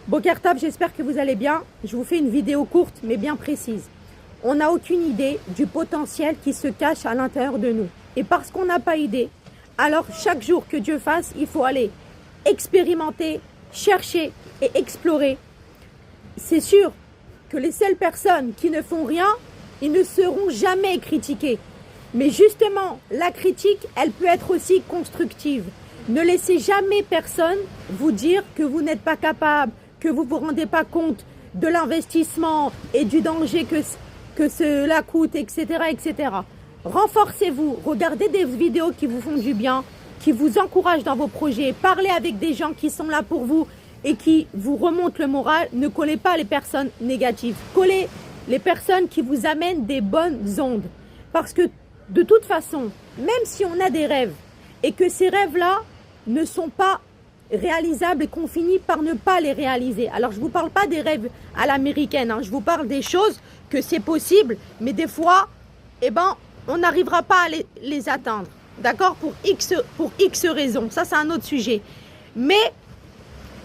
Boker Tov, j'espère que vous allez bien. Je vous fais une vidéo courte mais bien précise. On n'a aucune idée du potentiel qui se cache à l'intérieur de nous. Et parce qu'on n'a pas idée, alors chaque jour que Dieu fasse, il faut aller expérimenter, chercher et explorer. C'est sûr que les seules personnes qui ne font rien, ils ne seront jamais critiqués. Mais justement, la critique, elle peut être aussi constructive. Ne laissez jamais personne vous dire que vous n'êtes pas capable, que vous ne vous rendez pas compte de l'investissement et du danger que cela coûte, etc., etc. Renforcez-vous, regardez des vidéos qui vous font du bien, qui vous encouragent dans vos projets. Parlez avec des gens qui sont là pour vous et qui vous remontent le moral. Ne collez pas les personnes négatives. Collez les personnes qui vous amènent des bonnes ondes. Parce que de toute façon, même si on a des rêves et que ces rêves-là ne sont pas réalisables et qu'on finit par ne pas les réaliser. Alors, je ne vous parle pas des rêves à l'américaine, hein. Je vous parle des choses que c'est possible, mais des fois, on n'arrivera pas à les atteindre. D'accord? Pour X raisons. Ça, c'est un autre sujet. Mais,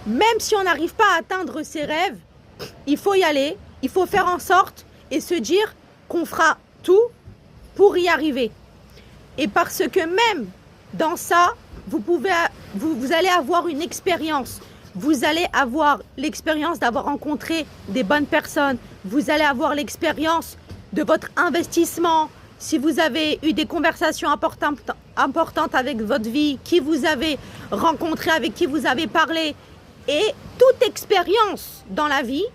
même si on n'arrive pas à atteindre ses rêves, il faut y aller, il faut faire en sorte et se dire qu'on fera tout pour y arriver. Et parce que même dans ça, vous allez avoir une expérience. Vous allez avoir l'expérience d'avoir rencontré des bonnes personnes. Vous allez avoir l'expérience de votre investissement. Si vous avez eu des conversations importantes avec votre vie, qui vous avez rencontré, avec qui vous avez parlé. Et toute expérience dans la vie,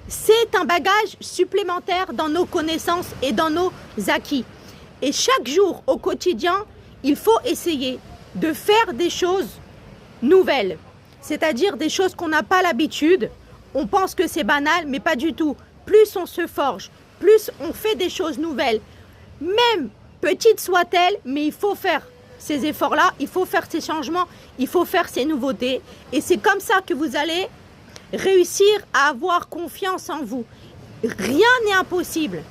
c'est un bagage supplémentaire dans nos connaissances et dans nos acquis. Et chaque jour, au quotidien, il faut essayer de faire des choses nouvelles. C'est-à-dire des choses qu'on n'a pas l'habitude. On pense que c'est banal, mais pas du tout. Plus on se forge, plus on fait des choses nouvelles. Même petites soient-elles, mais il faut faire ces efforts-là, il faut faire ces changements, il faut faire ces nouveautés. Et c'est comme ça que vous allez réussir à avoir confiance en vous. Rien n'est impossible.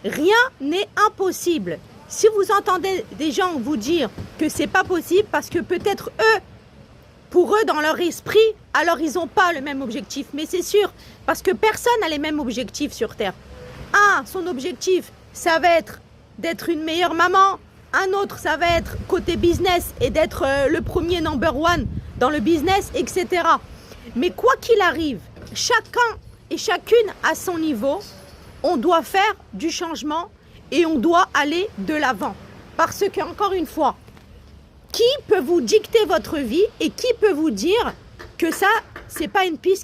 Rien n'est impossible. Si vous entendez des gens vous dire que c'est pas possible, parce que peut-être eux, pour eux, dans leur esprit, alors ils n'ont pas le même objectif. Mais c'est sûr, parce que personne n'a les mêmes objectifs sur Terre. Son objectif, ça va être d'être une meilleure maman. Un autre, ça va être côté business et d'être le premier number one dans le business, etc. Mais quoi qu'il arrive, chacun et chacune à son niveau, on doit faire du changement et on doit aller de l'avant. Parce que, encore une fois, qui peut vous dicter votre vie et qui peut vous dire que ça, c'est pas une piste